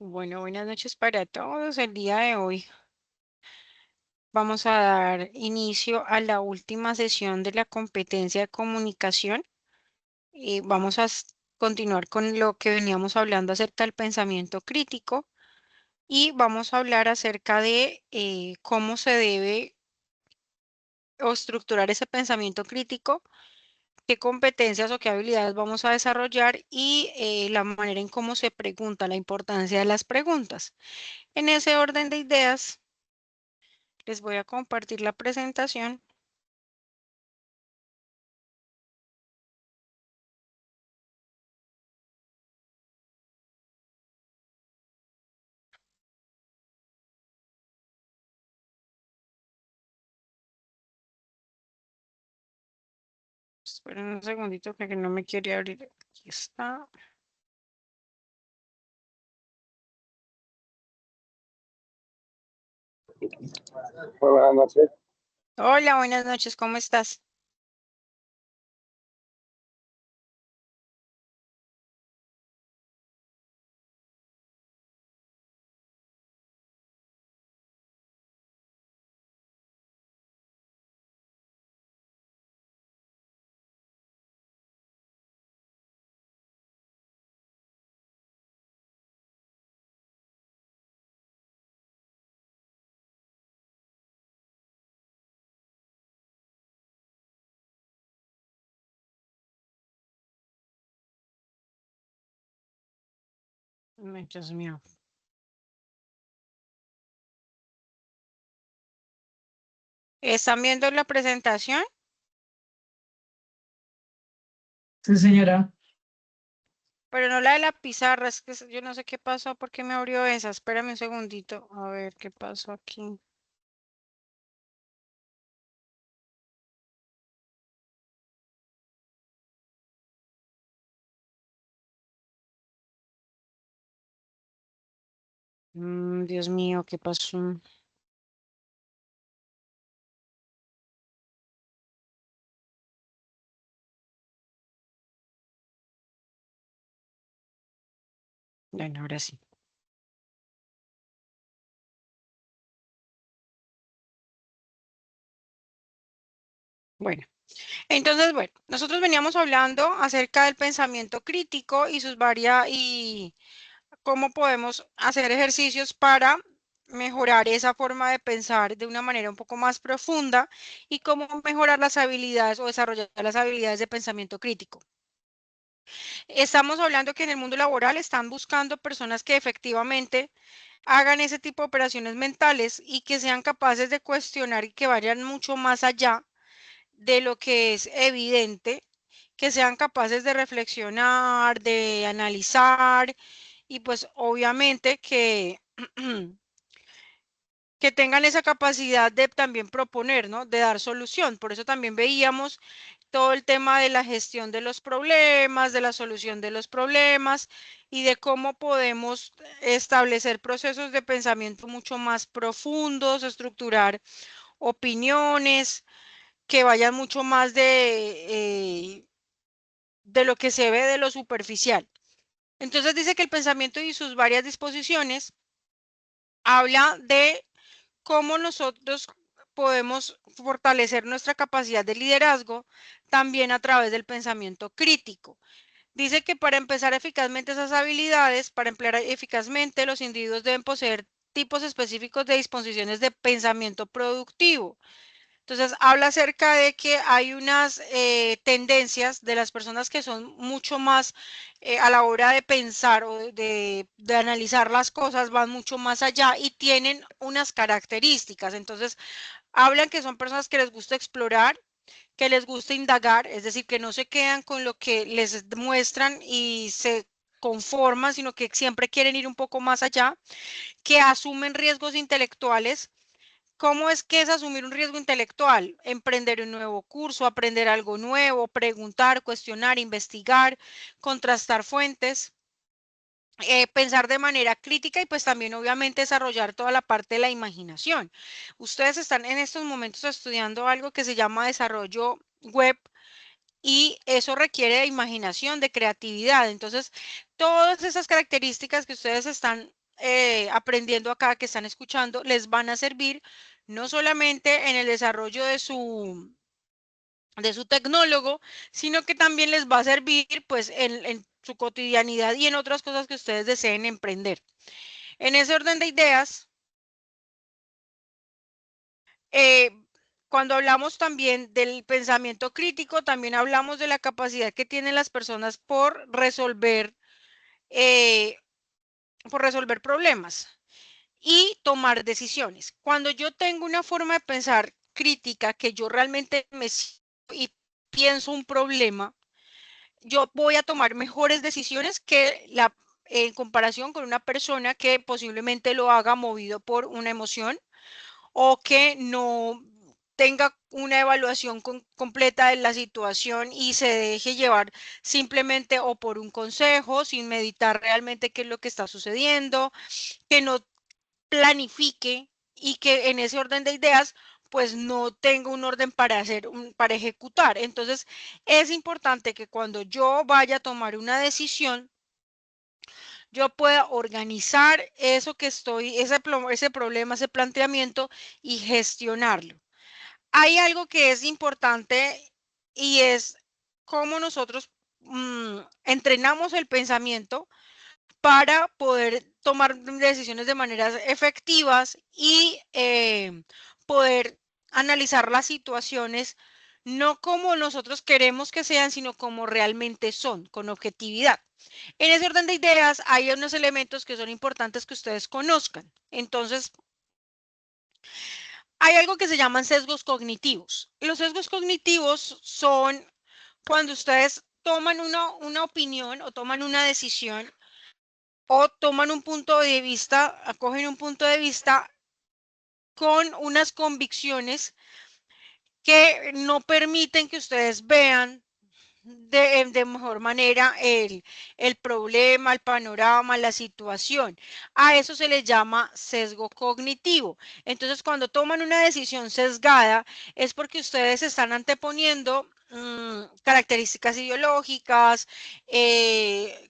Bueno, buenas noches para todos. El día de hoy vamos a dar inicio a la última sesión de la competencia de comunicación y vamos a continuar con lo que veníamos hablando acerca del pensamiento crítico y vamos a hablar acerca de cómo se debe o estructurar ese pensamiento crítico, qué competencias o qué habilidades vamos a desarrollar y la manera en cómo se pregunta, la importancia de las preguntas. En ese orden de ideas, les voy a compartir la presentación. Esperen un segundito que no me quiere abrir. Aquí está. Muy buenas noches. Hola, buenas noches, ¿cómo estás? Ay, Dios mío. ¿Están viendo la presentación? Sí, señora. Pero no la de la pizarra, es que yo no sé qué pasó, por qué me abrió esa. Espérame un segundito, a ver qué pasó aquí. Dios mío, ¿qué pasó? Bueno, ahora sí. Bueno, entonces, bueno, nosotros veníamos hablando acerca del pensamiento crítico y sus varias y cómo podemos hacer ejercicios para mejorar esa forma de pensar de una manera un poco más profunda y cómo mejorar las habilidades o desarrollar las habilidades de pensamiento crítico. Estamos hablando que en el mundo laboral están buscando personas que efectivamente hagan ese tipo de operaciones mentales y que sean capaces de cuestionar y que vayan mucho más allá de lo que es evidente, que sean capaces de reflexionar, de analizar y pues obviamente que tengan esa capacidad de también proponer, ¿no? De dar solución. Por eso también veíamos todo el tema de la gestión de los problemas, de la solución de los problemas y de cómo podemos establecer procesos de pensamiento mucho más profundos, estructurar opiniones que vayan mucho más de lo que se ve de lo superficial. Entonces dice que el pensamiento y sus varias disposiciones habla de cómo nosotros podemos fortalecer nuestra capacidad de liderazgo también a través del pensamiento crítico. Dice que para empezar eficazmente esas habilidades, para emplear eficazmente, los individuos deben poseer tipos específicos de disposiciones de pensamiento productivo. Entonces, habla acerca de que hay unas tendencias de las personas que son mucho más a la hora de pensar o de analizar las cosas, van mucho más allá y tienen unas características. Entonces, hablan que son personas que les gusta explorar, que les gusta indagar, es decir, que no se quedan con lo que les muestran y se conforman, sino que siempre quieren ir un poco más allá, que asumen riesgos intelectuales. ¿Cómo es que es asumir un riesgo intelectual? Emprender un nuevo curso, aprender algo nuevo, preguntar, cuestionar, investigar, contrastar fuentes, pensar de manera crítica y pues también obviamente desarrollar toda la parte de la imaginación. Ustedes están en estos momentos estudiando algo que se llama desarrollo web y eso requiere de imaginación, de creatividad. Entonces, todas esas características que ustedes están aprendiendo acá, que están escuchando, les van a servir no solamente en el desarrollo de su tecnólogo, sino que también les va a servir pues en su cotidianidad y en otras cosas que ustedes deseen emprender. En ese orden de ideas, cuando hablamos también del pensamiento crítico, también hablamos de la capacidad que tienen las personas por resolver problemas y tomar decisiones. Cuando yo tengo una forma de pensar crítica, que yo realmente me siento y pienso un problema, yo voy a tomar mejores decisiones que en comparación con una persona que posiblemente lo haga movido por una emoción o que no tenga una evaluación completa de la situación y se deje llevar simplemente o por un consejo, sin meditar realmente qué es lo que está sucediendo, que no planifique y que en ese orden de ideas pues no tenga un orden para ejecutar. Entonces es importante que cuando yo vaya a tomar una decisión, yo pueda organizar eso que ese problema, ese planteamiento y gestionarlo. Hay algo que es importante y es cómo nosotros entrenamos el pensamiento para poder tomar decisiones de maneras efectivas y poder analizar las situaciones no como nosotros queremos que sean, sino como realmente son, con objetividad. En ese orden de ideas hay unos elementos que son importantes que ustedes conozcan. Entonces, hay algo que se llaman sesgos cognitivos. Los sesgos cognitivos son cuando ustedes toman una opinión o toman una decisión o toman un punto de vista, acogen un punto de vista con unas convicciones que no permiten que ustedes vean de mejor manera el problema, el panorama, la situación. A eso se le llama sesgo cognitivo. Entonces, cuando toman una decisión sesgada, es porque ustedes están anteponiendo características ideológicas,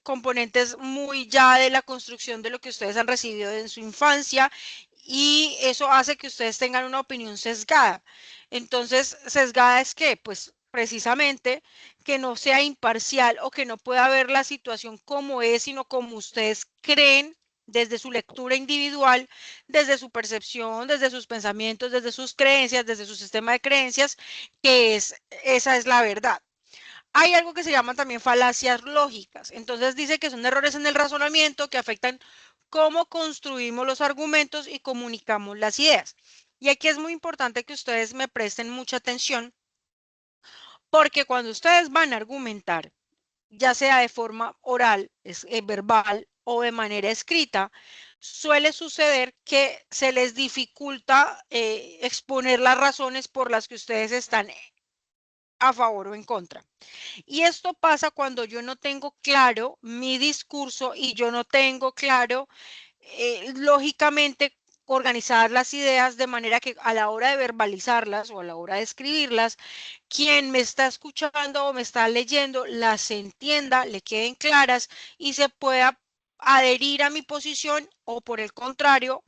componentes muy ya de la construcción de lo que ustedes han recibido en su infancia, y eso hace que ustedes tengan una opinión sesgada. Entonces, sesgada es que, pues, precisamente que no sea imparcial o que no pueda ver la situación como es, sino como ustedes creen desde su lectura individual, desde su percepción, desde sus pensamientos, desde sus creencias, desde su sistema de creencias, esa es la verdad. Hay algo que se llaman también falacias lógicas. Entonces dice que son errores en el razonamiento que afectan cómo construimos los argumentos y comunicamos las ideas. Y aquí es muy importante que ustedes me presten mucha atención, porque cuando ustedes van a argumentar, ya sea de forma oral, verbal o de manera escrita, suele suceder que se les dificulta exponer las razones por las que ustedes están a favor o en contra. Y esto pasa cuando yo no tengo claro mi discurso y yo no tengo claro, lógicamente, organizar las ideas de manera que a la hora de verbalizarlas o a la hora de escribirlas, quien me está escuchando o me está leyendo las entienda, le queden claras y se pueda adherir a mi posición o por el contrario,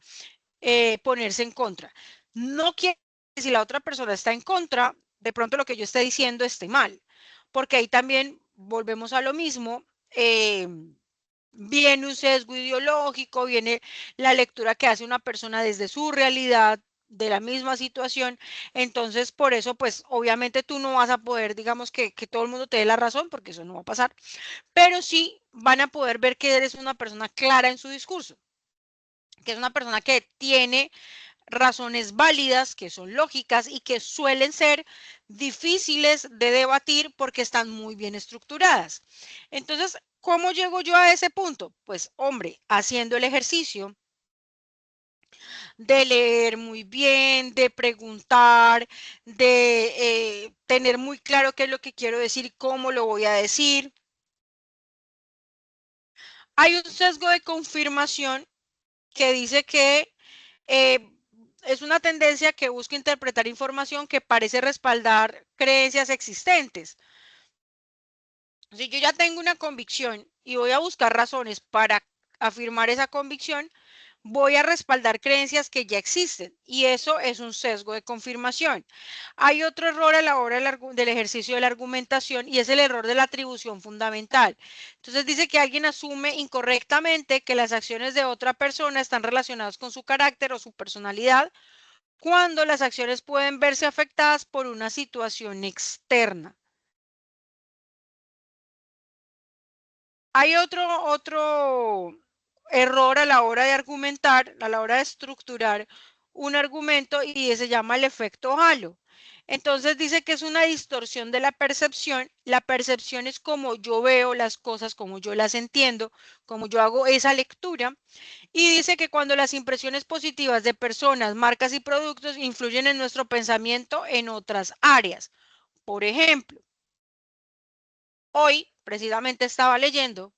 ponerse en contra. No quiere decir que si la otra persona está en contra, de pronto lo que yo esté diciendo esté mal, porque ahí también volvemos a lo mismo. Viene un sesgo ideológico, viene la lectura que hace una persona desde su realidad de la misma situación. Entonces, por eso, pues obviamente tú no vas a poder, digamos, que todo el mundo te dé la razón, porque eso no va a pasar, pero sí van a poder ver que eres una persona clara en su discurso, que es una persona que tiene razones válidas, que son lógicas y que suelen ser difíciles de debatir porque están muy bien estructuradas. Entonces, ¿cómo llego yo a ese punto? Pues, hombre, haciendo el ejercicio de leer muy bien, de preguntar, de tener muy claro qué es lo que quiero decir y cómo lo voy a decir. Hay un sesgo de confirmación que dice que eh, es una tendencia que busca interpretar información que parece respaldar creencias existentes. Si yo ya tengo una convicción y voy a buscar razones para afirmar esa convicción, voy a respaldar creencias que ya existen y eso es un sesgo de confirmación. Hay otro error a la hora del ejercicio de la argumentación y es el error de la atribución fundamental. Entonces dice que alguien asume incorrectamente que las acciones de otra persona están relacionadas con su carácter o su personalidad cuando las acciones pueden verse afectadas por una situación externa. Hay otro error a la hora de argumentar, a la hora de estructurar un argumento y se llama el efecto halo. Entonces dice que es una distorsión de la percepción. La percepción es como yo veo las cosas, como yo las entiendo, como yo hago esa lectura. Y dice que cuando las impresiones positivas de personas, marcas y productos influyen en nuestro pensamiento en otras áreas. Por ejemplo, hoy precisamente estaba leyendo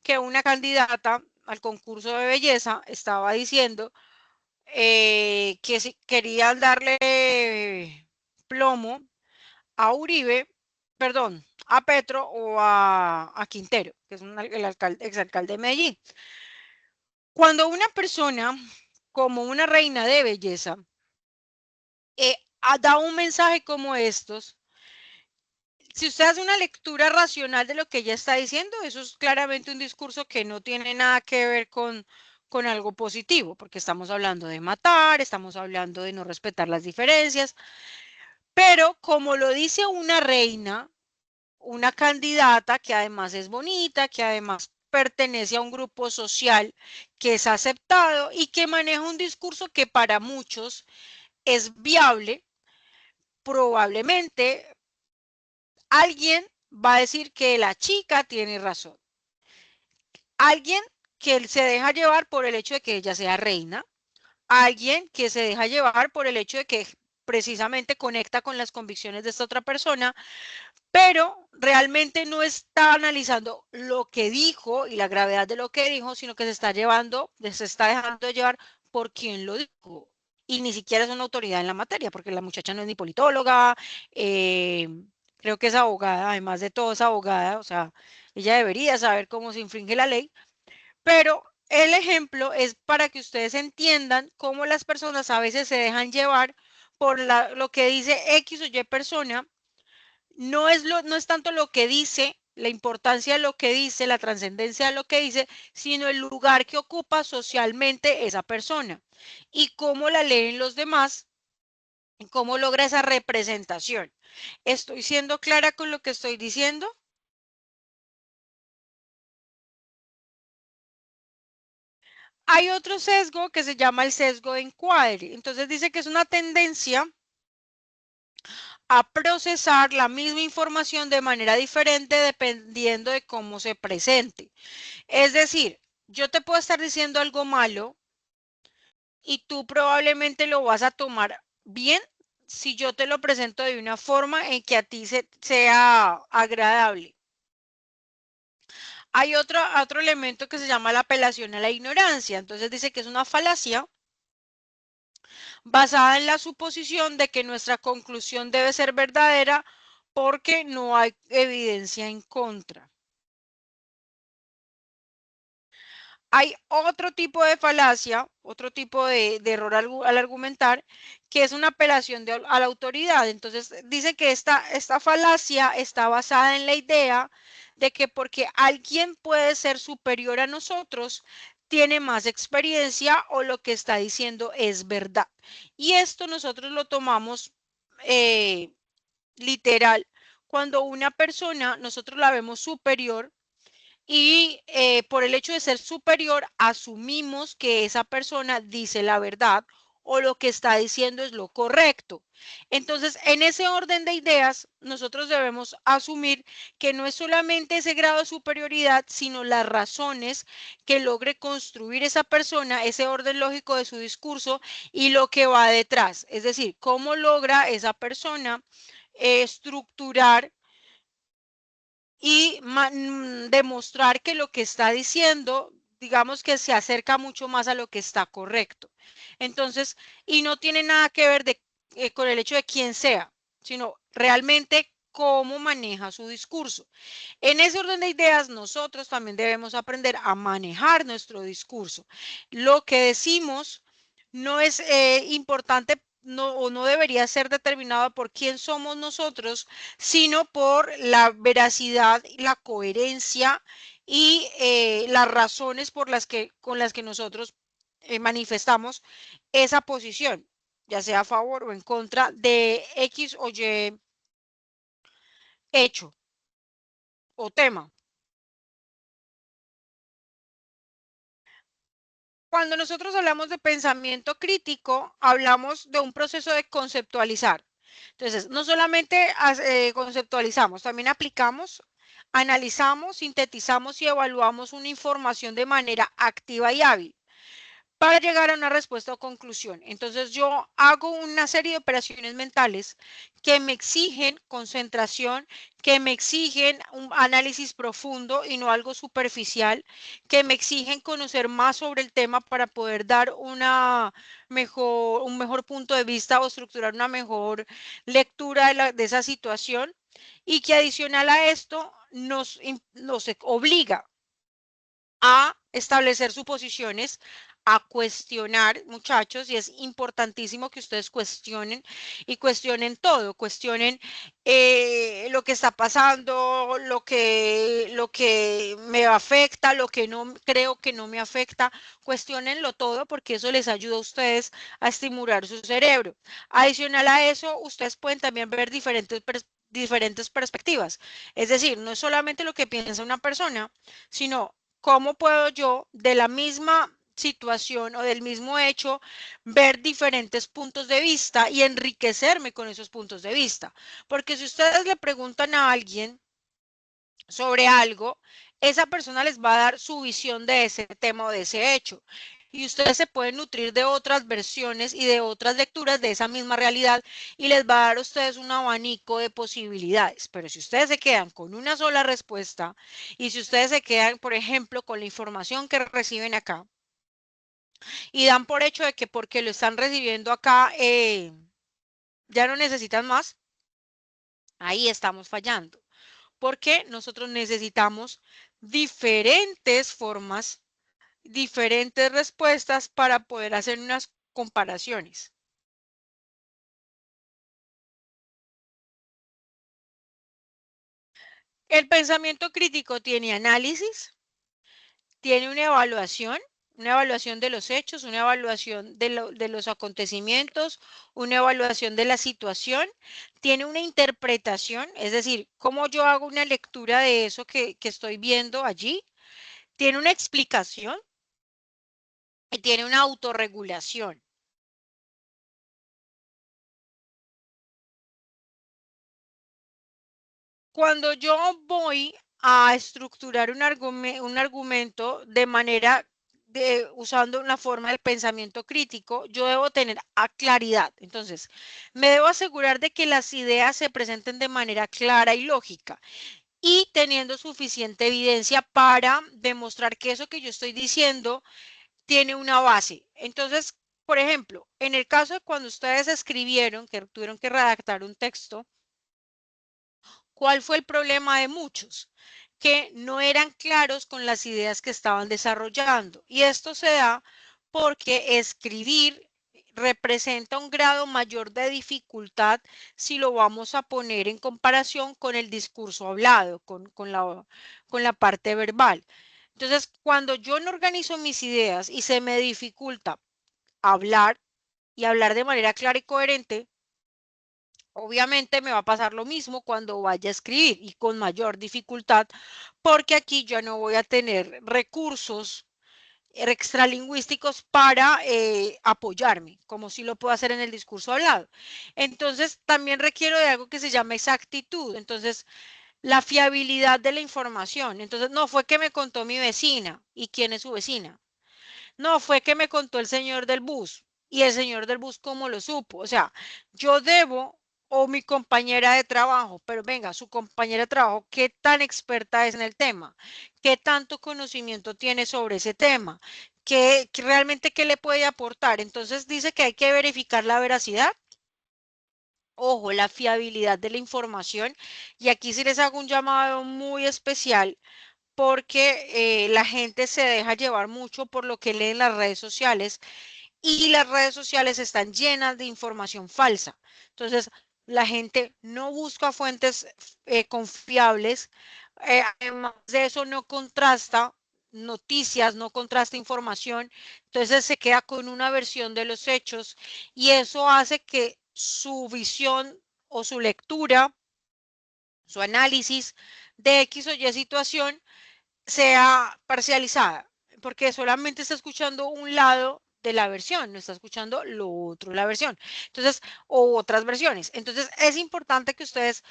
que una candidata al concurso de belleza estaba diciendo que si querían darle plomo a Uribe, perdón, a Petro o a Quintero, que es el exalcalde de Medellín. Cuando una persona, como una reina de belleza, da un mensaje como estos, si usted hace una lectura racional de lo que ella está diciendo, eso es claramente un discurso que no tiene nada que ver con algo positivo, porque estamos hablando de matar, estamos hablando de no respetar las diferencias, pero como lo dice una reina, una candidata que además es bonita, que además pertenece a un grupo social que es aceptado y que maneja un discurso que para muchos es viable, probablemente alguien va a decir que la chica tiene razón. Alguien que se deja llevar por el hecho de que ella sea reina, alguien que se deja llevar por el hecho de que precisamente conecta con las convicciones de esta otra persona, pero realmente no está analizando lo que dijo y la gravedad de lo que dijo, sino que se está dejando llevar por quien lo dijo. Y ni siquiera es una autoridad en la materia, porque la muchacha no es ni politóloga, creo que es abogada, además de todo es abogada, o sea, ella debería saber cómo se infringe la ley, pero el ejemplo es para que ustedes entiendan cómo las personas a veces se dejan llevar por lo que dice X o Y persona. No es tanto lo que dice, la importancia de lo que dice, la trascendencia de lo que dice, sino el lugar que ocupa socialmente esa persona y cómo la leen los demás, y cómo logra esa representación. ¿Estoy siendo clara con lo que estoy diciendo? Hay otro sesgo que se llama el sesgo de encuadre. Entonces dice que es una tendencia a procesar la misma información de manera diferente dependiendo de cómo se presente. Es decir, yo te puedo estar diciendo algo malo y tú probablemente lo vas a tomar bien si yo te lo presento de una forma en que a ti sea agradable. Hay otro elemento que se llama la apelación a la ignorancia. Entonces dice que es una falacia basada en la suposición de que nuestra conclusión debe ser verdadera porque no hay evidencia en contra. Hay otro tipo de falacia, otro tipo de error al argumentar, que es una apelación a la autoridad. Entonces, dice que esta falacia está basada en la idea de que porque alguien puede ser superior a nosotros, tiene más experiencia o lo que está diciendo es verdad. Y esto nosotros lo tomamos literal. Cuando una persona, nosotros la vemos superior, y por el hecho de ser superior, asumimos que esa persona dice la verdad o lo que está diciendo es lo correcto. Entonces, en ese orden de ideas, nosotros debemos asumir que no es solamente ese grado de superioridad, sino las razones que logre construir esa persona, ese orden lógico de su discurso y lo que va detrás. Es decir, cómo logra esa persona estructurar y demostrar que lo que está diciendo, digamos que se acerca mucho más a lo que está correcto. Entonces, y no tiene nada que ver con el hecho de quién sea, sino realmente cómo maneja su discurso. En ese orden de ideas, nosotros también debemos aprender a manejar nuestro discurso. Lo que decimos no es importante o no debería ser determinado por quién somos nosotros, sino por la veracidad, la coherencia y las razones con las que nosotros manifestamos esa posición, ya sea a favor o en contra de X o Y hecho o tema. Cuando nosotros hablamos de pensamiento crítico, hablamos de un proceso de conceptualizar. Entonces, no solamente conceptualizamos, también aplicamos, analizamos, sintetizamos y evaluamos una información de manera activa y hábil para llegar a una respuesta o conclusión. Entonces yo hago una serie de operaciones mentales que me exigen concentración, que me exigen un análisis profundo y no algo superficial, que me exigen conocer más sobre el tema para poder dar un mejor punto de vista o estructurar una mejor lectura de esa situación y que adicional a esto nos obliga a establecer suposiciones, a cuestionar, muchachos, y es importantísimo que ustedes cuestionen y cuestionen todo, cuestionen lo que está pasando, lo que me afecta, lo que no creo que no me afecta, cuestionenlo todo porque eso les ayuda a ustedes a estimular su cerebro. Adicional a eso, ustedes pueden también ver diferentes perspectivas, es decir, no es solamente lo que piensa una persona, sino ¿cómo puedo yo de la misma situación o del mismo hecho ver diferentes puntos de vista y enriquecerme con esos puntos de vista? Porque si ustedes le preguntan a alguien sobre algo, esa persona les va a dar su visión de ese tema o de ese hecho. Y ustedes se pueden nutrir de otras versiones y de otras lecturas de esa misma realidad y les va a dar a ustedes un abanico de posibilidades. Pero si ustedes se quedan con una sola respuesta y si ustedes se quedan, por ejemplo, con la información que reciben acá y dan por hecho de que porque lo están recibiendo acá ya no necesitan más, ahí estamos fallando. Porque nosotros necesitamos diferentes formas, diferentes respuestas para poder hacer unas comparaciones. El pensamiento crítico tiene análisis, tiene una evaluación de los hechos, una evaluación de los acontecimientos, una evaluación de la situación, tiene una interpretación, es decir, cómo yo hago una lectura de eso que estoy viendo allí, tiene una explicación y tiene una autorregulación. Cuando yo voy a estructurar un argumento de manera usando una forma del pensamiento crítico, yo debo tener claridad. Entonces, me debo asegurar de que las ideas se presenten de manera clara y lógica y teniendo suficiente evidencia para demostrar que eso que yo estoy diciendo tiene una base. Entonces, por ejemplo, en el caso de cuando ustedes escribieron, que tuvieron que redactar un texto, ¿cuál fue el problema de muchos? Que no eran claros con las ideas que estaban desarrollando. Y esto se da porque escribir representa un grado mayor de dificultad si lo vamos a poner en comparación con el discurso hablado, con la parte verbal. Entonces, cuando yo no organizo mis ideas y se me dificulta hablar y hablar de manera clara y coherente, obviamente me va a pasar lo mismo cuando vaya a escribir y con mayor dificultad, porque aquí ya no voy a tener recursos extralingüísticos para apoyarme, como si lo puedo hacer en el discurso hablado. Entonces, también requiero de algo que se llama exactitud. Entonces, la fiabilidad de la información. Entonces, no fue que me contó mi vecina. ¿Y quién es su vecina? No, fue que me contó el señor del bus. Y el señor del bus, ¿cómo lo supo? O sea, yo debo, o mi compañera de trabajo, pero venga, su compañera de trabajo, ¿qué tan experta es en el tema? ¿Qué tanto conocimiento tiene sobre ese tema? Realmente qué le puede aportar? Entonces dice que hay que verificar la veracidad. Ojo, la fiabilidad de la información. Y aquí sí les hago un llamado muy especial porque la gente se deja llevar mucho por lo que lee en las redes sociales y las redes sociales están llenas de información falsa. Entonces, la gente no busca fuentes confiables. Además de eso, no contrasta noticias, no contrasta información. Entonces, se queda con una versión de los hechos y eso hace que su visión o su lectura, su análisis de X o Y situación sea parcializada, porque solamente está escuchando un lado de la versión, no está escuchando lo otro, la versión. Entonces, o otras versiones. Entonces, es importante que ustedes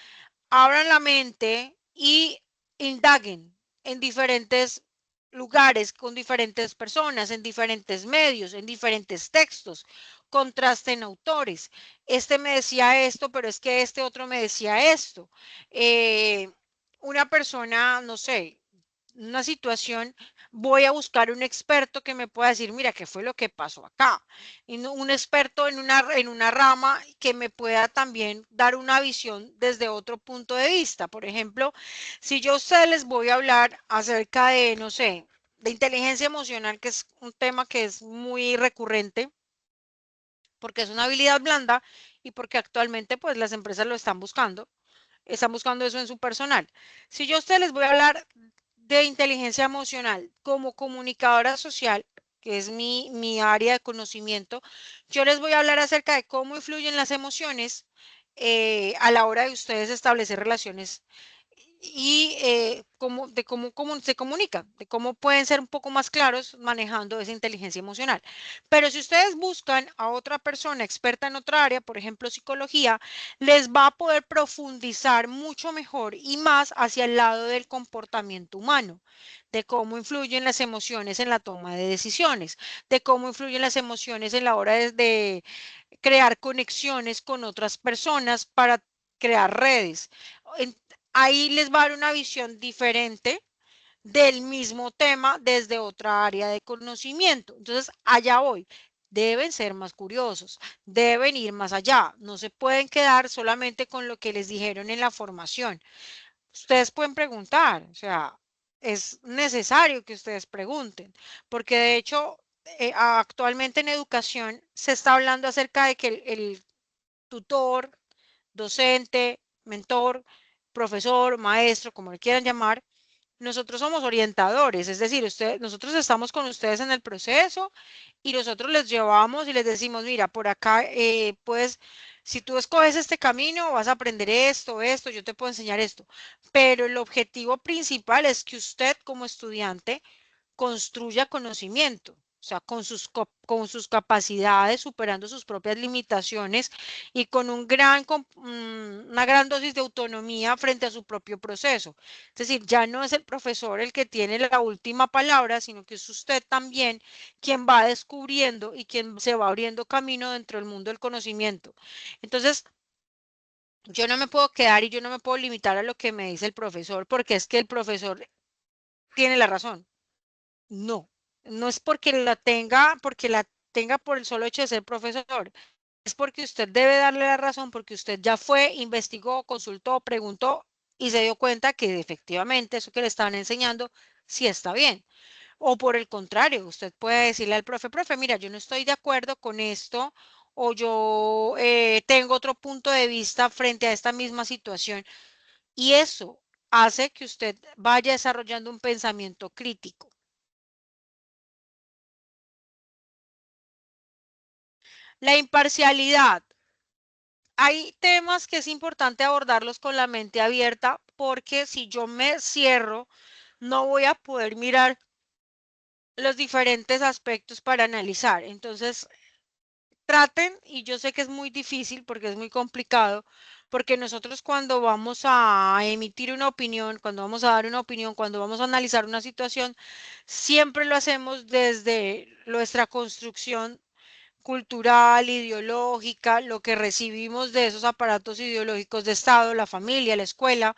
abran la mente y indaguen en diferentes lugares, con diferentes personas, en diferentes medios, en diferentes textos, contrasten autores. Este me decía esto, pero es que este otro me decía esto. Una persona, no sé, una situación, voy a buscar un experto que me pueda decir, mira, ¿qué fue lo que pasó acá? Y un experto en una rama que me pueda también dar una visión desde otro punto de vista. Por ejemplo, si yo a ustedes les voy a hablar acerca de, no sé, de inteligencia emocional, que es un tema que es muy recurrente, porque es una habilidad blanda y porque actualmente pues las empresas lo están buscando eso en su personal. Si yo a ustedes les voy a hablar de inteligencia emocional como comunicadora social, que es mi área de conocimiento, yo les voy a hablar acerca de cómo influyen las emociones a la hora de ustedes establecer relaciones y cómo se comunican, de cómo pueden ser un poco más claros manejando esa inteligencia emocional. Pero si ustedes buscan a otra persona experta en otra área, por ejemplo psicología, les va a poder profundizar mucho mejor y más hacia el lado del comportamiento humano, de cómo influyen las emociones en la toma de decisiones, de cómo influyen las emociones en la hora de crear conexiones con otras personas para crear redes. Ahí les va a dar una visión diferente del mismo tema desde otra área de conocimiento. Entonces, allá voy. Deben ser más curiosos, deben ir más allá, no se pueden quedar solamente con lo que les dijeron en la formación. Ustedes pueden preguntar, o sea, es necesario que ustedes pregunten, porque de hecho, actualmente en educación se está hablando acerca de que el tutor, docente, mentor, profesor, maestro, como le quieran llamar, nosotros somos orientadores, es decir, nosotros estamos con ustedes en el proceso y nosotros les llevamos y les decimos, mira, por acá, pues, si tú escoges este camino, vas a aprender esto, yo te puedo enseñar esto. Pero el objetivo principal es que usted como estudiante construya conocimiento, o sea, con sus capacidades, superando sus propias limitaciones y con una gran dosis de autonomía frente a su propio proceso. Es decir, ya no es el profesor el que tiene la última palabra, sino que es usted también quien va descubriendo y quien se va abriendo camino dentro del mundo del conocimiento. Entonces, yo no me puedo quedar y yo no me puedo limitar a lo que me dice el profesor, porque es que el profesor tiene la razón. No, no es porque la tenga por el solo hecho de ser profesor. Es porque usted debe darle la razón, porque usted ya fue, investigó, consultó, preguntó y se dio cuenta que efectivamente eso que le estaban enseñando sí está bien. O por el contrario, usted puede decirle al profe, mira, yo no estoy de acuerdo con esto o yo tengo otro punto de vista frente a esta misma situación. Y eso hace que usted vaya desarrollando un pensamiento crítico. La imparcialidad. Hay temas que es importante abordarlos con la mente abierta porque si yo me cierro, no voy a poder mirar los diferentes aspectos para analizar. Entonces, traten, y yo sé que es muy difícil porque es muy complicado, porque nosotros cuando vamos a emitir una opinión, cuando vamos a dar una opinión, cuando vamos a analizar una situación, siempre lo hacemos desde nuestra construcción cultural, ideológica, lo que recibimos de esos aparatos ideológicos de Estado, la familia, la escuela,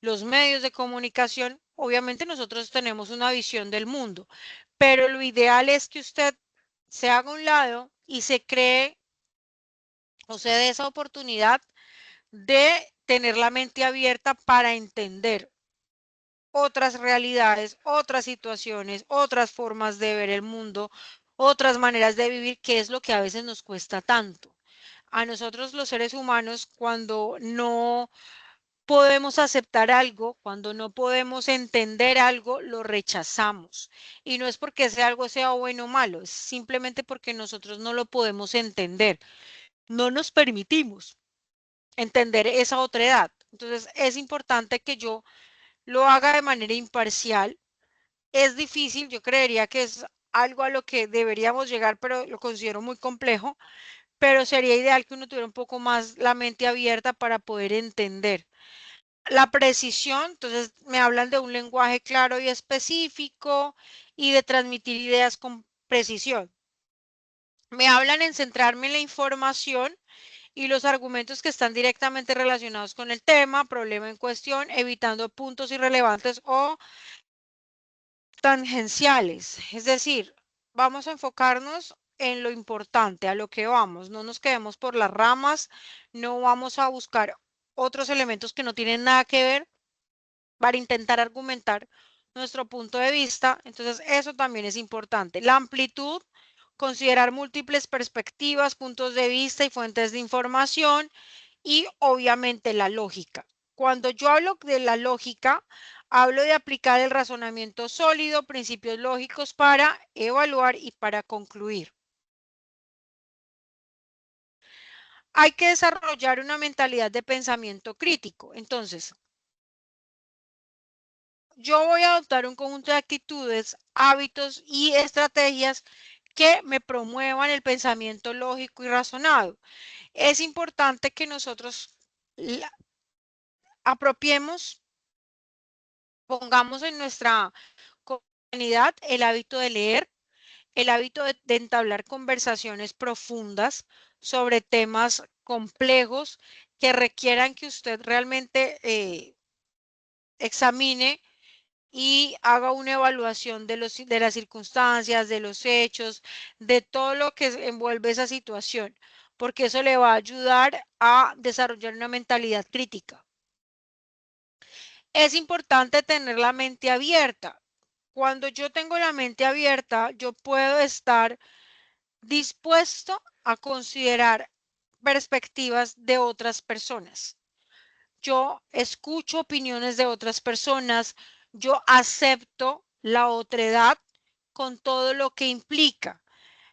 los medios de comunicación. Obviamente nosotros tenemos una visión del mundo, pero lo ideal es que usted se haga a un lado y se cree o se dé esa oportunidad de tener la mente abierta para entender otras realidades, otras situaciones, otras formas de ver el mundo, otras maneras de vivir, que es lo que a veces nos cuesta tanto. A nosotros los seres humanos, cuando no podemos aceptar algo, cuando no podemos entender algo, lo rechazamos. Y no es porque ese algo sea bueno o malo, es simplemente porque nosotros no lo podemos entender. No nos permitimos entender esa otra edad. Entonces es importante que yo lo haga de manera imparcial. Es difícil, yo creería que es algo a lo que deberíamos llegar, pero lo considero muy complejo, pero sería ideal que uno tuviera un poco más la mente abierta para poder entender. La precisión, entonces me hablan de un lenguaje claro y específico y de transmitir ideas con precisión. Me hablan en centrarme en la información y los argumentos que están directamente relacionados con el tema, problema en cuestión, evitando puntos irrelevantes o tangenciales. Es decir, vamos a enfocarnos en lo importante, a lo que vamos. No nos quedemos por las ramas, no vamos a buscar otros elementos que no tienen nada que ver para intentar argumentar nuestro punto de vista. Entonces, eso también es importante. La amplitud, considerar múltiples perspectivas, puntos de vista y fuentes de información y obviamente la lógica. Cuando yo hablo de la lógica, hablo de aplicar el razonamiento sólido, principios lógicos para evaluar y para concluir. Hay que desarrollar una mentalidad de pensamiento crítico. Entonces, yo voy a adoptar un conjunto de actitudes, hábitos y estrategias que me promuevan el pensamiento lógico y razonado. Es importante que nosotros apropiemos, pongamos en nuestra comunidad el hábito de leer, el hábito de entablar conversaciones profundas sobre temas complejos que requieran que usted realmente examine y haga una evaluación de las circunstancias, de los hechos, de todo lo que envuelve esa situación, porque eso le va a ayudar a desarrollar una mentalidad crítica. Es importante tener la mente abierta. Cuando yo tengo la mente abierta, yo puedo estar dispuesto a considerar perspectivas de otras personas. Yo escucho opiniones de otras personas, yo acepto la otredad con todo lo que implica.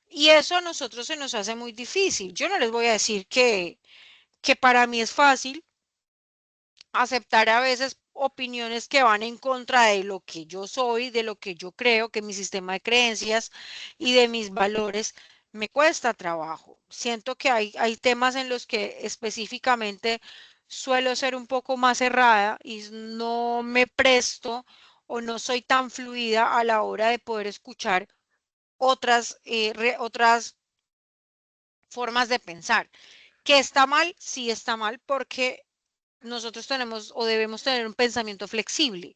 Y eso a nosotros se nos hace muy difícil. Yo no les voy a decir que para mí es fácil aceptar a veces opiniones que van en contra de lo que yo soy, de lo que yo creo, que mi sistema de creencias y de mis valores me cuesta trabajo. Siento que hay temas en los que específicamente suelo ser un poco más cerrada y no me presto o no soy tan fluida a la hora de poder escuchar otras formas de pensar. ¿Que está mal? Sí está mal porque nosotros tenemos o debemos tener un pensamiento flexible.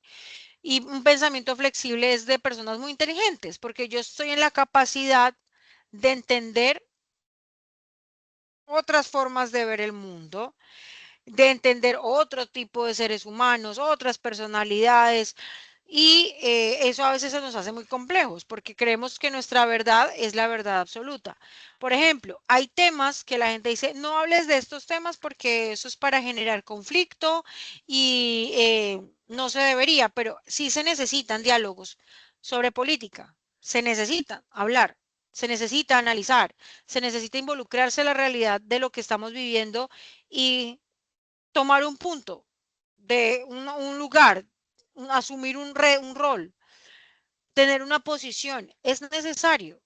Y un pensamiento flexible es de personas muy inteligentes, porque yo estoy en la capacidad de entender otras formas de ver el mundo, de entender otro tipo de seres humanos, otras personalidades. Y eso a veces se nos hace muy complejos porque creemos que nuestra verdad es la verdad absoluta. Por ejemplo, hay temas que la gente dice, no hables de estos temas porque eso es para generar conflicto y no se debería, pero sí se necesitan diálogos sobre política, se necesita hablar, se necesita analizar, se necesita involucrarse en la realidad de lo que estamos viviendo y tomar un punto de un lugar, asumir un rol, tener una posición. Es necesario.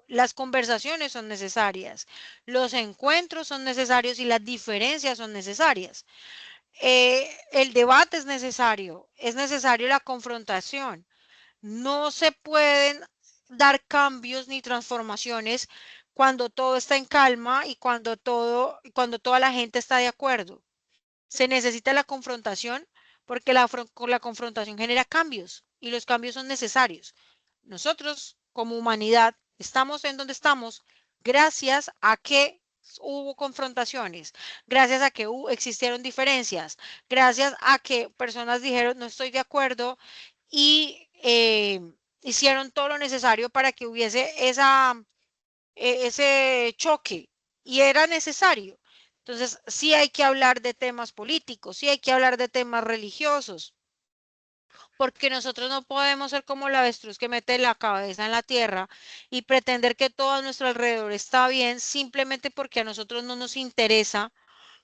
Las conversaciones son necesarias, los encuentros son necesarios y las diferencias son necesarias. El debate es necesario la confrontación. No se pueden dar cambios ni transformaciones cuando todo está en calma y cuando toda la gente está de acuerdo. Se necesita la confrontación porque la confrontación genera cambios y los cambios son necesarios. Nosotros, como humanidad, estamos en donde estamos gracias a que hubo confrontaciones, gracias a que existieron diferencias, gracias a que personas dijeron no estoy de acuerdo y hicieron todo lo necesario para que hubiese ese choque y era necesario. Entonces, sí hay que hablar de temas políticos, sí hay que hablar de temas religiosos, porque nosotros no podemos ser como la avestruz que mete la cabeza en la tierra y pretender que todo a nuestro alrededor está bien simplemente porque a nosotros no nos interesa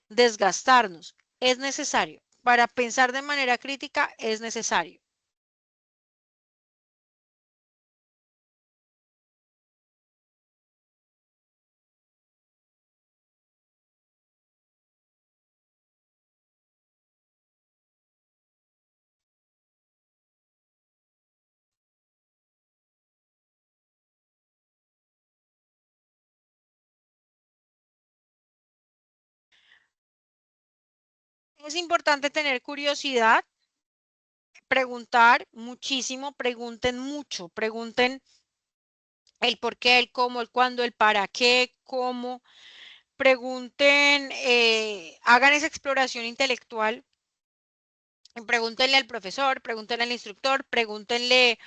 desgastarnos. Es necesario. Para pensar de manera crítica es necesario. Es importante tener curiosidad, preguntar muchísimo, pregunten mucho, pregunten el por qué, el cómo, el cuándo, el para qué, cómo, pregunten, hagan esa exploración intelectual, pregúntenle al profesor, pregúntenle al instructor, pregúntenle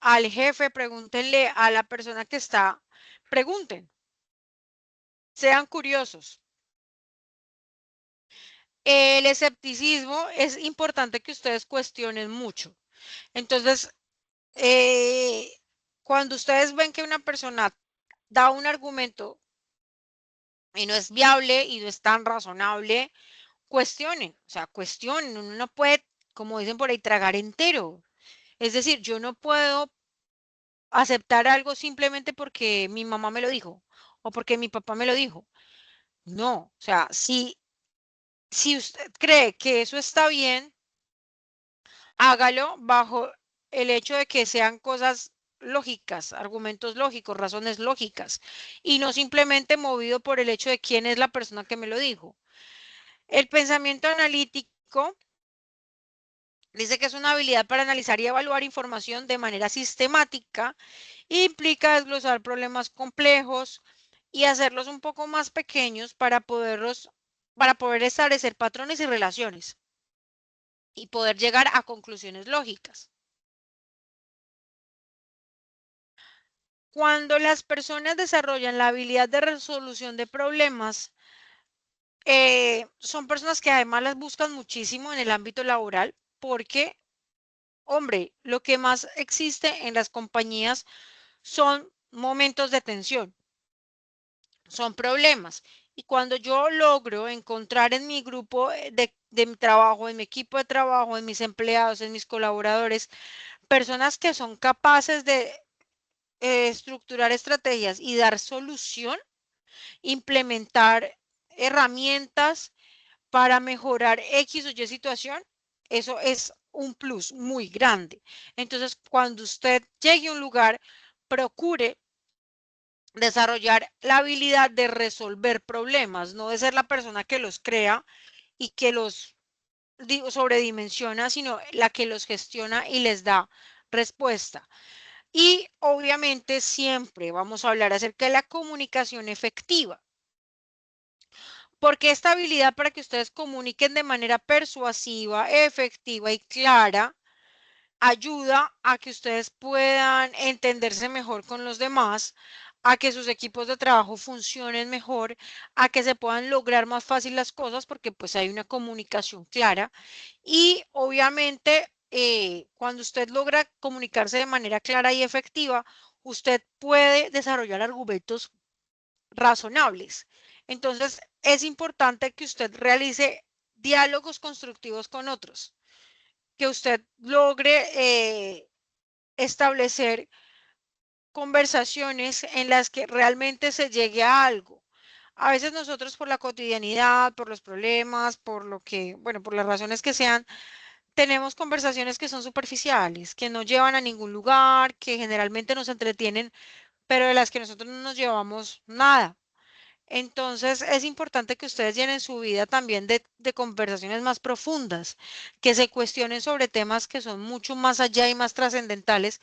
al jefe, pregúntenle a la persona que está, pregunten, sean curiosos. El escepticismo es importante que ustedes cuestionen mucho. Entonces, cuando ustedes ven que una persona da un argumento y no es viable y no es tan razonable, cuestionen, o sea, cuestionen. Uno no puede, como dicen por ahí, tragar entero. Es decir, yo no puedo aceptar algo simplemente porque mi mamá me lo dijo o porque mi papá me lo dijo. No, o sea, si usted cree que eso está bien, hágalo bajo el hecho de que sean cosas lógicas, argumentos lógicos, razones lógicas, y no simplemente movido por el hecho de quién es la persona que me lo dijo. El pensamiento analítico dice que es una habilidad para analizar y evaluar información de manera sistemática, implica desglosar problemas complejos y hacerlos un poco más pequeños para poder establecer patrones y relaciones y poder llegar a conclusiones lógicas. Cuando las personas desarrollan la habilidad de resolución de problemas, son personas que además las buscan muchísimo en el ámbito laboral porque, hombre, lo que más existe en las compañías son momentos de tensión, son problemas. Y cuando yo logro encontrar en mi grupo de mi trabajo, en mi equipo de trabajo, en mis empleados, en mis colaboradores, personas que son capaces de estructurar estrategias y dar solución, implementar herramientas para mejorar X o Y situación, eso es un plus muy grande. Entonces, cuando usted llegue a un lugar, procure desarrollar la habilidad de resolver problemas, no de ser la persona que los crea y que los sobredimensiona, sino la que los gestiona y les da respuesta. Y obviamente siempre vamos a hablar acerca de la comunicación efectiva, porque esta habilidad para que ustedes comuniquen de manera persuasiva, efectiva y clara ayuda a que ustedes puedan entenderse mejor con los demás, a que sus equipos de trabajo funcionen mejor, a que se puedan lograr más fácil las cosas porque pues hay una comunicación clara y obviamente cuando usted logra comunicarse de manera clara y efectiva, usted puede desarrollar argumentos razonables. Entonces, es importante que usted realice diálogos constructivos con otros, que usted logre establecer conversaciones en las que realmente se llegue a algo. A veces nosotros por la cotidianidad, por los problemas, por lo que, bueno, por las razones que sean, tenemos conversaciones que son superficiales, que no llevan a ningún lugar, que generalmente nos entretienen, pero de las que nosotros no nos llevamos nada. Entonces es importante que ustedes llenen su vida también de conversaciones más profundas, que se cuestionen sobre temas que son mucho más allá y más trascendentales,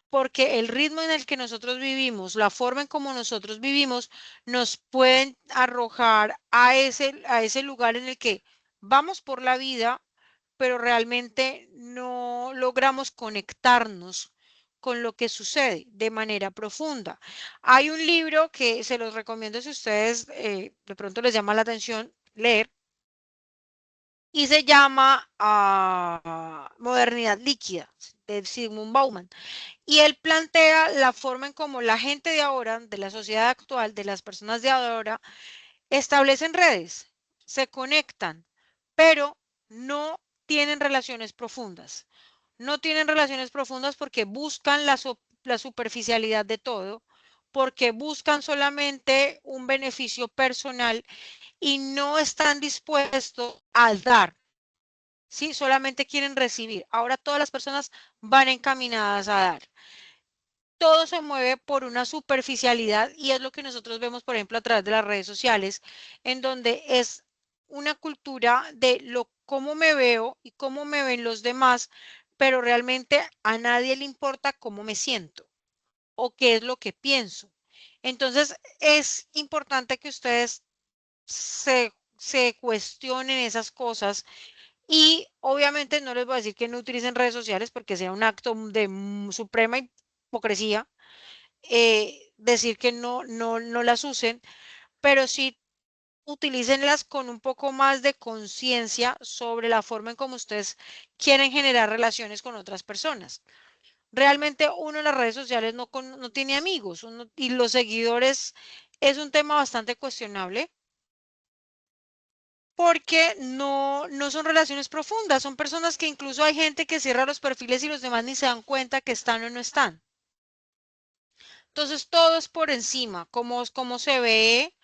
porque el ritmo en el que nosotros vivimos, la forma en como nosotros vivimos, nos pueden arrojar a ese lugar en el que vamos por la vida, pero realmente no logramos conectarnos con lo que sucede de manera profunda. Hay un libro que se los recomiendo si ustedes de pronto les llama la atención leer y se llama Modernidad Líquida de Sigmund Bauman. Y él plantea la forma en cómo la gente de ahora, de la sociedad actual, de las personas de ahora, establecen redes, se conectan, pero no tienen relaciones profundas. No tienen relaciones profundas porque buscan la superficialidad de todo, porque buscan solamente un beneficio personal y no están dispuestos a dar. Sí, solamente quieren recibir. Ahora todas las personas van encaminadas a dar. Todo se mueve por una superficialidad y es lo que nosotros vemos, por ejemplo, a través de las redes sociales, en donde es una cultura de cómo me veo y cómo me ven los demás, pero realmente a nadie le importa cómo me siento o qué es lo que pienso. Entonces, es importante que ustedes se cuestionen esas cosas y obviamente no les voy a decir que no utilicen redes sociales porque sea un acto de suprema hipocresía decir que no las usen, pero sí utilícenlas con un poco más de conciencia sobre la forma en cómo ustedes quieren generar relaciones con otras personas. Realmente uno en las redes sociales no tiene amigos y los seguidores es un tema bastante cuestionable porque no son relaciones profundas, son personas que incluso hay gente que cierra los perfiles y los demás ni se dan cuenta que están o no están. Entonces todo es por encima, cómo se ve,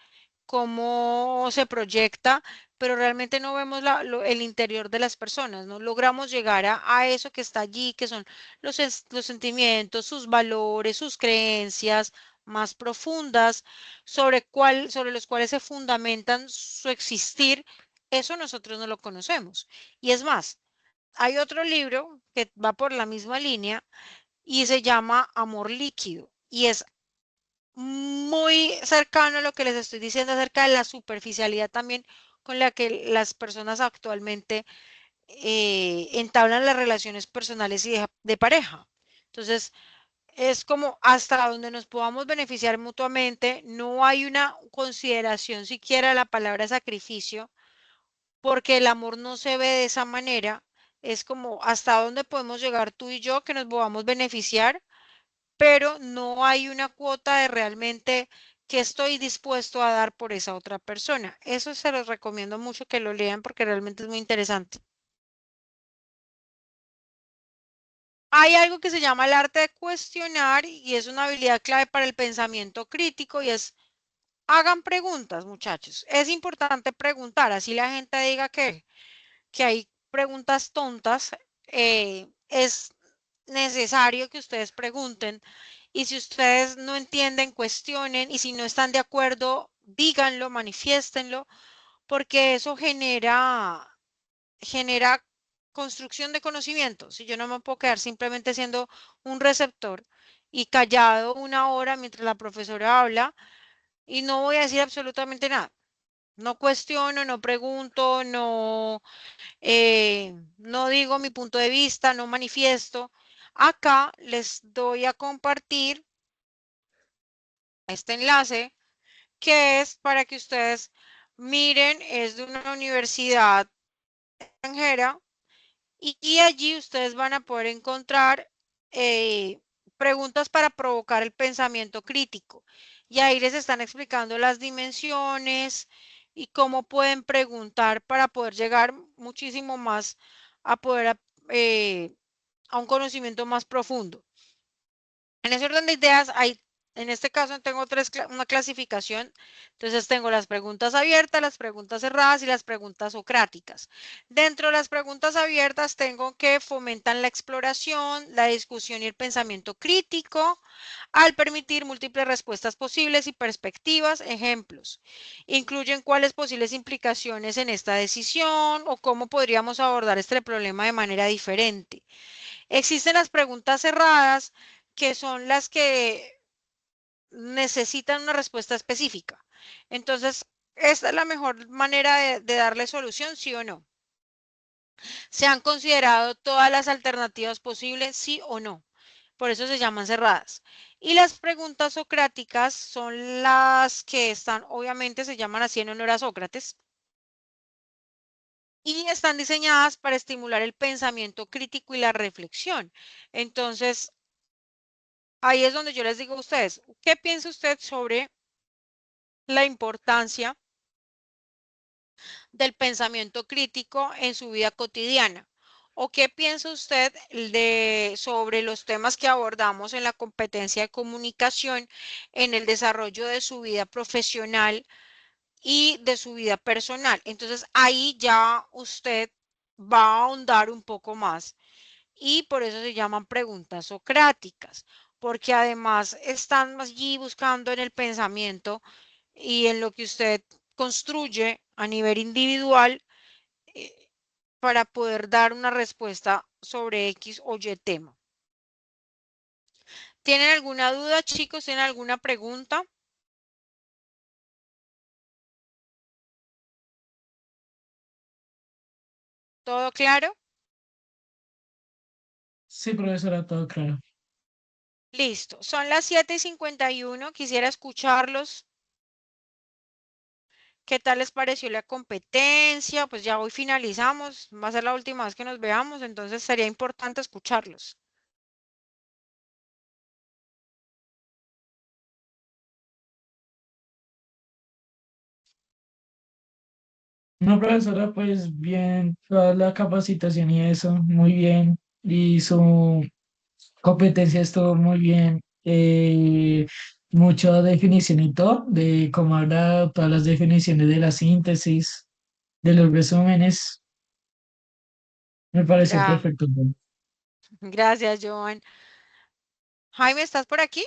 cómo se proyecta, pero realmente no vemos el interior de las personas, no logramos llegar a eso que está allí, que son los sentimientos, sus valores, sus creencias más profundas, sobre los cuales se fundamentan su existir. Eso nosotros no lo conocemos. Y es más, hay otro libro que va por la misma línea y se llama Amor Líquido y es muy cercano a lo que les estoy diciendo acerca de la superficialidad también con la que las personas actualmente entablan las relaciones personales y de pareja. Entonces, es como hasta donde nos podamos beneficiar mutuamente, no hay una consideración siquiera de la palabra sacrificio, porque el amor no se ve de esa manera. Es como hasta dónde podemos llegar tú y yo que nos podamos beneficiar pero no hay una cuota de realmente que estoy dispuesto a dar por esa otra persona. Eso se los recomiendo mucho que lo lean porque realmente es muy interesante. Hay algo que se llama el arte de cuestionar y es una habilidad clave para el pensamiento crítico y es hagan preguntas, muchachos. Es importante preguntar, así la gente diga que hay preguntas tontas, es necesario que ustedes pregunten y si ustedes no entienden, cuestionen y si no están de acuerdo, díganlo, manifiéstenlo, porque eso genera construcción de conocimiento. Si yo no me puedo quedar simplemente siendo un receptor y callado una hora mientras la profesora habla y no voy a decir absolutamente nada. No cuestiono, no pregunto, no digo mi punto de vista, no manifiesto. Acá les doy a compartir este enlace que es para que ustedes miren, es de una universidad extranjera y allí ustedes van a poder encontrar preguntas para provocar el pensamiento crítico. Y ahí les están explicando las dimensiones y cómo pueden preguntar para poder llegar muchísimo más a poder a un conocimiento más profundo. En ese orden de ideas hay, en este caso tengo una clasificación. Entonces tengo las preguntas abiertas, las preguntas cerradas y las preguntas socráticas. Dentro de las preguntas abiertas tengo que fomentan la exploración, la discusión y el pensamiento crítico al permitir múltiples respuestas posibles y perspectivas. Ejemplos. Incluyen cuáles posibles implicaciones en esta decisión o cómo podríamos abordar este problema de manera diferente. Existen las preguntas cerradas que son las que necesitan una respuesta específica. Entonces, esta es la mejor manera de darle solución, sí o no. ¿Se han considerado todas las alternativas posibles, sí o no? Por eso se llaman cerradas. Y las preguntas socráticas son las que están, obviamente se llaman así en honor a Sócrates, y están diseñadas para estimular el pensamiento crítico y la reflexión. Entonces, ahí es donde yo les digo a ustedes, ¿qué piensa usted sobre la importancia del pensamiento crítico en su vida cotidiana? ¿O qué piensa usted sobre los temas que abordamos en la competencia de comunicación en el desarrollo de su vida profesional y de su vida personal? Entonces ahí ya usted va a ahondar un poco más y por eso se llaman preguntas socráticas, porque además están allí buscando en el pensamiento y en lo que usted construye a nivel individual eh, para poder dar una respuesta sobre X o Y tema. ¿Tienen alguna duda, chicos? ¿Tienen alguna pregunta? ¿Todo claro? Sí, profesora, todo claro. Listo. Son las 7:51. Quisiera escucharlos. ¿Qué tal les pareció la competencia? Pues ya hoy finalizamos. Va a ser la última vez que nos veamos, entonces sería importante escucharlos. No, profesora, pues bien, toda la capacitación y eso, muy bien. Y su competencia estuvo muy bien. Mucha definición y todo, de cómo habla todas las definiciones de la síntesis, de los resúmenes. Me pareció Gra- perfecto. Gracias, Joan. Jaime, ¿estás por aquí?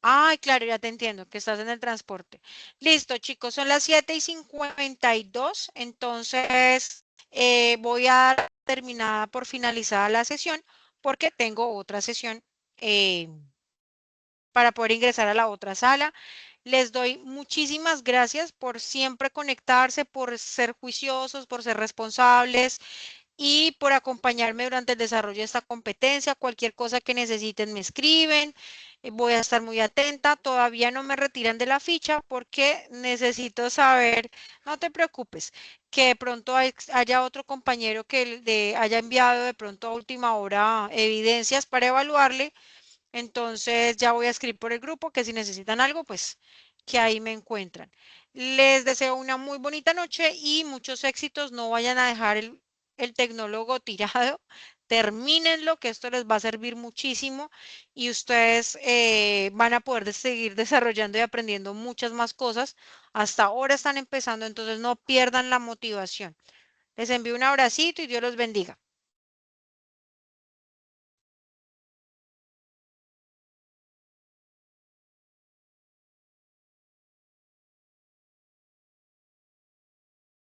Ay, claro, ya te entiendo, que estás en el transporte. Listo, chicos, son las 7:52, entonces voy a dar terminada por finalizada la sesión porque tengo otra sesión eh, para poder ingresar a la otra sala. Les doy muchísimas gracias por siempre conectarse, por ser juiciosos, por ser responsables y por acompañarme durante el desarrollo de esta competencia. Cualquier cosa que necesiten me escriben. Voy a estar muy atenta. Todavía no me retiran de la ficha porque necesito saber, no te preocupes, que de pronto haya otro compañero que haya enviado de pronto a última hora evidencias para evaluarle. Entonces ya voy a escribir por el grupo que si necesitan algo, pues que ahí me encuentran. Les deseo una muy bonita noche y muchos éxitos. No vayan a dejar el tecnólogo tirado. Termínenlo, que esto les va a servir muchísimo y ustedes van a poder seguir desarrollando y aprendiendo muchas más cosas. Hasta ahora están empezando, entonces no pierdan la motivación. Les envío un abracito y Dios los bendiga.